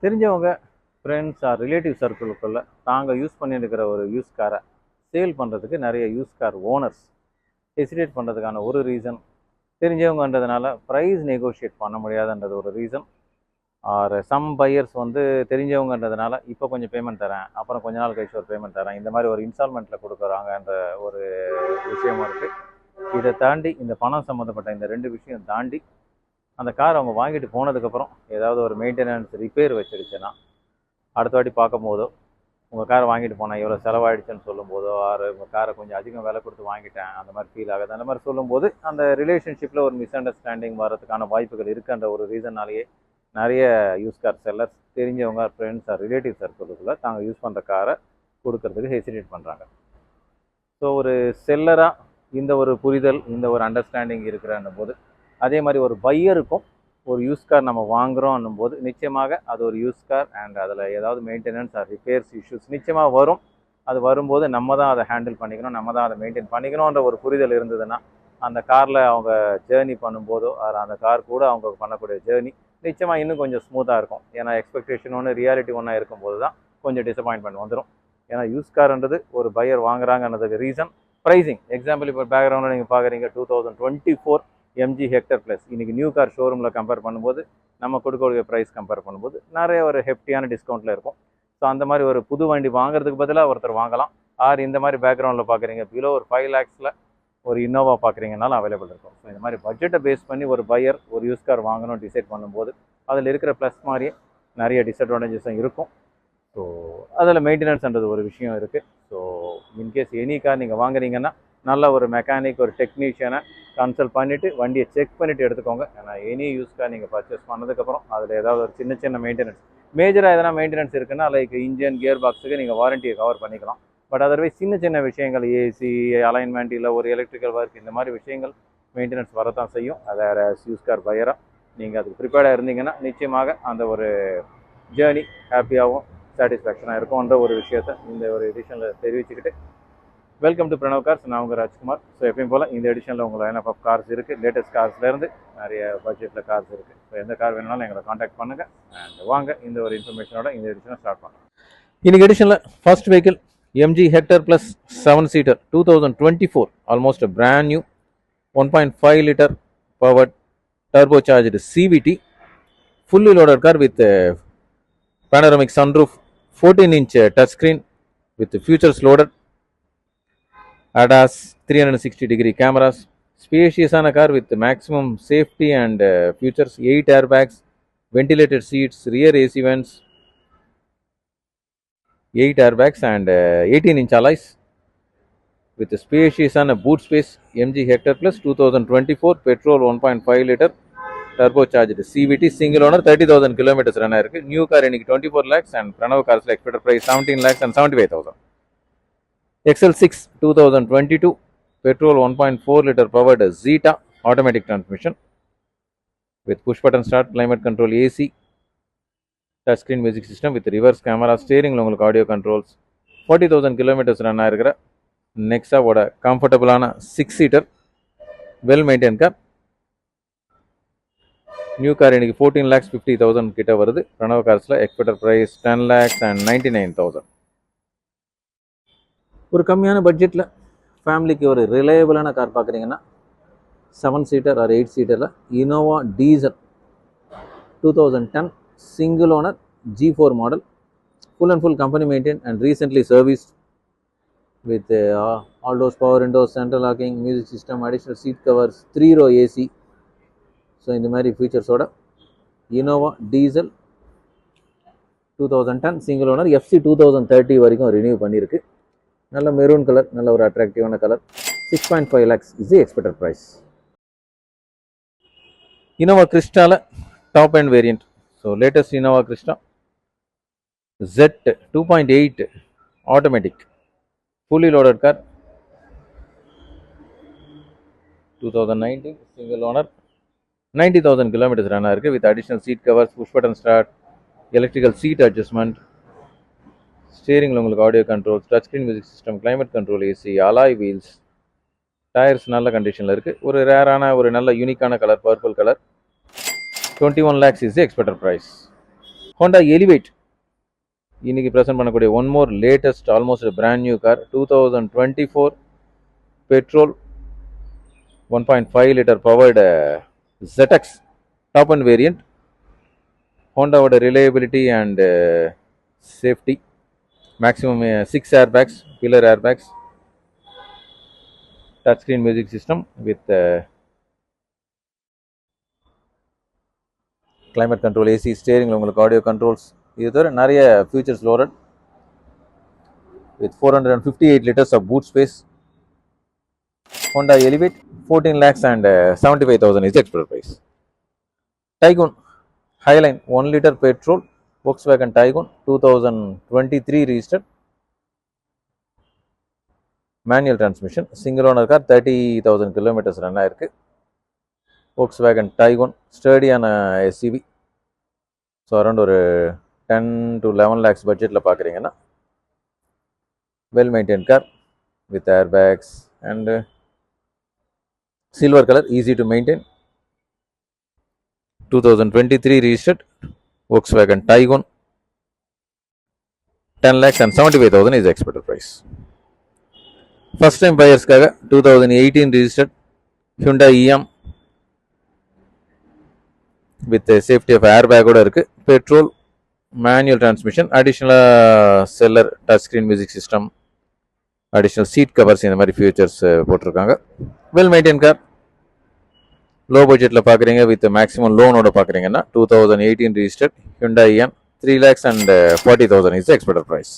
தெரிஞ்சவங்க friends R relative சர்க்கிளுக்குள்ள தாங்கள் use பண்ணியிருக்கிற ஒரு யூஸ் காரை சேல் பண்ணுறதுக்கு நிறைய யூஸ் கார் ஓனர்ஸ் ஹெசிடேட் பண்ணுறதுக்கான ஒரு ரீசன், தெரிஞ்சவங்கன்றதுனால ப்ரைஸ் நெகோஷியேட் பண்ண முடியாதுன்றது ஒரு ரீசன். ஆர் சம் பையர்ஸ் வந்து தெரிஞ்சவங்கன்றதுனால இப்போ கொஞ்சம் பேமெண்ட் தரேன், அப்புறம் கொஞ்ச நாள் கழிச்சு ஒரு பேமெண்ட் தரேன், இந்த மாதிரி ஒரு இன்ஸ்டால்மெண்ட்டில் கொடுக்குறாங்கன்ற ஒரு விஷயமும் இருக்குது. இதை தாண்டி இந்த பணம் சம்மந்தப்பட்ட இந்த ரெண்டு விஷயம் தாண்டி அந்த கார் அவங்க வாங்கிட்டு போனதுக்கப்புறம் ஏதாவது ஒரு மெயின்டெனன்ஸ் ரிப்பேர் வச்சிருச்சுன்னா அடுத்த வாட்டி பார்க்கும் போதோ உங்கள் காரை வாங்கிட்டு போனேன் எவ்வளோ செலவாயிடுச்சுன்னு சொல்லும்போதோ, ஆறு உங்கள் காரை கொஞ்சம் அதிகம் விலை கொடுத்து வாங்கிட்டேன் அந்த மாதிரி ஃபீல் ஆகுது. அந்த மாதிரி சொல்லும்போது அந்த ரிலேஷன்ஷிப்பில் ஒரு மிஸ் அண்டர்ஸ்டாண்டிங் வரதுக்கான வாய்ப்புகள் இருக்குன்ற ஒரு ரீசன்னாலேயே நிறைய யூஸ் கார் செல்லர்ஸ் தெரிஞ்சவங்க ஃப்ரெண்ட்ஸ் ஆர் ரிலேட்டிவ் சர்க்கிளுக்குள்ள தாங்க யூஸ் பண்ணுற காரை கொடுக்கறதுக்கு ஹெசிடேட் பண்ணுறாங்க. ஸோ ஒரு செல்லராக இந்த ஒரு புரிதல், இந்த ஒரு அண்டர்ஸ்டாண்டிங் இருக்கிறன்னும் போது, அதே மாதிரி ஒரு பையருக்கும் ஒரு யூஸ் கார் நம்ம வாங்குகிறோம் போது நிச்சயமாக அது ஒரு யூஸ் கார் அண்ட் அதில் ஏதாவது மெயின்டெனன்ஸ் ஆர் ரிப்பேர்ஸ் இஷ்யூஸ் நிச்சயமாக வரும். அது வரும்போது நம்ம தான் அதை ஹேண்டில் பண்ணிக்கணும், நம்ம தான் அதை மெயின்டைன் பண்ணிக்கணுன்ற ஒரு புரிதல் இருந்ததுன்னா அந்த காரில் அவங்க ஜேர்னி பண்ணும்போதோ அந்த கார் கூட அவங்க பண்ணக்கூடிய ஜேர்னி நிச்சயமாக இன்னும் கொஞ்சம் ஸ்மூத்தாக இருக்கும். ஏன்னா எக்ஸ்பெக்டேஷன் ஒன்று ரியாலிட்டி ஒன்றா இருக்கும்போது தான் கொஞ்சம் டிசப்பாயின்மெண்ட் வந்துடும். ஏன்னா யூஸ் கார்ன்றது ஒரு பையர் வாங்குறாங்கன்றதுக்கு ரீசன் ப்ரைஸிங். எக்ஸாம்பிள் இப்போ பேக்ரவுண்டில் நீங்கள் பார்க்குறீங்க 2024 எம்ஜி ஹெக்டர் ப்ளஸ். இன்றைக்கி நியூ கார் ஷோரூமில் கம்பேர் பண்ணும்போது நம்ம கொடுக்கக்கூடிய ப்ரைஸ் கம்பேர் பண்ணும்போது நிறைய ஒரு ஹெஃப்டியான டிஸ்கவுண்ட்டில் இருக்கும். ஸோ அந்த மாதிரி ஒரு புது வண்டி வாங்குறதுக்கு பதிலாக ஒருத்தர் வாங்கலாம். ஆர் இந்த மாதிரி பேக்ரவுண்டில் பார்க்குறீங்க பிலோ ஒரு 5 lakhs ஒரு இன்னோவா பார்க்குறீங்கனாலும் அவைலபிள் இருக்கும். ஸோ இந்த மாதிரி பட்ஜெட்டை பேஸ் பண்ணி ஒரு பையர் ஒரு யூஸ் கார் வாங்கணும் டிசைட் பண்ணும்போது அதில் இருக்கிற ப்ளஸ் மாதிரியே நிறைய டிஸ்அட்வான்டேஜஸும் இருக்கும். ஸோ அதில் மெயின்டெனன்ஸ்ன்றது ஒரு விஷயம் இருக்குது. ஸோ இன்கேஸ் எனி கார் நீங்கள் வாங்குறீங்கன்னா நல்ல ஒரு மெக்கானிக், ஒரு டெக்னீஷியனை கன்சல்ட் பண்ணிவிட்டு வண்டியை செக் பண்ணிவிட்டு எடுத்துக்கோங்க. ஏன்னா எனி யூஸ் கார் நீங்கள் பர்ச்சேஸ் பண்ணதுக்கப்புறம் அதில் ஏதாவது ஒரு சின்ன சின்ன மெயின்டெனன்ஸ், மேஜராக எதனா மெயின்டெனன்ஸ் இருக்குன்னா லைக் இன்ஜின், கியர் பாக்ஸுக்கு நீங்கள் வாரண்டியை கவர் பண்ணிக்கலாம். பட் அதர்வைஸ் சின்ன சின்ன விஷயங்கள், ஏசி, அலைன்மெண்ட், இல்லை ஒரு எலக்ட்ரிக்கல் ஒர்க், இந்த மாதிரி விஷயங்கள் மெயின்டெனன்ஸ் வரத்தான் செய்யும். அதை யூஸ் கார் பையராக நீங்கள் அதுக்கு ப்ரிப்பேர்டாக இருந்தீங்கன்னா நிச்சயமாக அந்த ஒரு ஜேர்னி ஹாப்பியாகவும் சாட்டிஸ்ஃபேக்ஷனாக இருக்கும்ன்ற ஒரு விஷயத்தை இந்த ஒரு எடிஷனில் தெரிவிச்சுக்கிட்டு, வெல்கம் டு பிரணவ் கார்ஸ். நான் உங்கள் ராஜ்குமார். ஸோ எப்பயும் போல் இந்த எடிஷனில் உங்கள் லைன் ஆஃப் கார்ஸ் இருக்குது. லேட்டஸ்ட் கார்ஸ்லேருந்து நிறைய பட்ஜெட்டில் கார்ஸ் இருக்குது. ஸோ எந்த கார் வேணுனாலும் எங்களை காண்டாக்ட் பண்ணுங்கள். அண்ட் வாங்க இந்த ஒரு இன்ஃபர்மேஷனோட இந்த எடிஷனை ஸ்டார்ட் பண்ணலாம். இன்னைக்கு எடிஷனில் first vehicle MG Hector Plus 7-seater 2024, almost a brand new 1.5 liter powered turbocharged CVT, fully loaded car with panoramic sunroof, 14-inch touchscreen with features loaded, ADAS, 360-degree cameras, spacious car with maximum safety and features, 8 airbags, ventilated seats, rear AC vents, 8 airbags and 18-inch alloys with spacious boot space. MG Hector Plus 2024 petrol 1.5 liter turbocharged CVT, single owner, 30,000 kilometers run ஆயிருக்கு. New car இன்னைக்கு 24 lakhs and Pranav கார்ஸ்ல expected price 17 lakhs and 75,000. XL6 2022 petrol 1.4 liter powered Zeta automatic transmission with push button start, climate control, AC, touchscreen music system with reverse camera, steering உங்களுக்கு audio controls, 40,000 kilometers run ஆயிருக்கிற நெக்ஸாவோட கம்ஃபர்டபுளான 6-seater well maintain car. New car இன்னைக்கு 14,50,000 கிட்ட வருது. பிரணவ் கார்ஸில் expected price 10 lakhs and 99,000. ஒரு கம்மியான பட்ஜெட்டில் ஃபேமிலிக்கு ஒரு ரிலையபிளான கார் பார்க்குறீங்கன்னா 7-seater ஆர் 8-seaterல Innova diesel 2010 single owner G4 model, full and full company maintained and recently serviced with all those power windows, central locking, music system, additional seat covers, 3-row AC. So இந்த மாதிரி ஃபீச்சர்ஸோட Innova diesel 2010 single owner, FC 2030 வரைக்கும் renew பண்ணியிருக்கு. நல்ல maroon colour, நல்ல ஒரு அட்ராக்டிவான colour. 6.5 lakhs is the expected price. Innova கிறிஸ்டால top end variant. So latest Innova Crysta Z 2.8 automatic fully loaded car, 2019 single owner, 90,000 kilometers run ஆயிருக்கு with additional seat covers, push button start, electrical seat adjustment, ஸ்டீரிங்கில் உங்களுக்கு audio controls, touch screen music system, climate control, AC, alloy wheels, tyres நல்ல கண்டிஷனில் இருக்குது. ஒரு ரேரான ஒரு நல்ல யூனிக்கான colour, purple colour. 21 lakhs is the expected price. Honda Elevate இன்னைக்கு ப்ரெசென்ட் பண்ணக்கூடிய one more latest almost brand new car 2024 petrol 1.5 litre powered ZX top end variant. ஹோண்டாவோட reliability and safety maximum 6 airbags, pillar airbags, touch screen music system with climate control, AC, ஸ்டேரிங்கில் உங்களுக்கு audio controls, இது தவிர நிறைய features loaded with 458 liters of boot space. Honda Elevate 14 lakhs and 75,000 is the expected price. Taygun Highline 1 liter petrol Volkswagen Taygun 2023 registered, manual transmission, single owner car, 30,000 kilometers run ஆயிருக்கு. Volkswagen Taygun sturdy-ஆன SUV. So around ஒரு 10 to 11 lakhs பட்ஜெட்டில் பார்க்குறீங்கன்னா well maintain car with airbags and silver color, easy to maintain. 2023 registered Volkswagen Taygun, 10 lakhs and 75,000 is the expected price. First time buyers kaga 2018 registered Hyundai Eam with the safety of airbag oda irukku, petrol, manual transmission, additional cellar touch screen music system, additional seat covers, இந்த மாதிரி features போட்டிருக்காங்க. Well maintain car. Low பட்ஜெட்டில் பார்க்குறீங்க with maximum லோனோட பார்க்குறீங்கன்னா 2018 registered Hyundai Eam 3 lakhs and 40,000 is the expected price.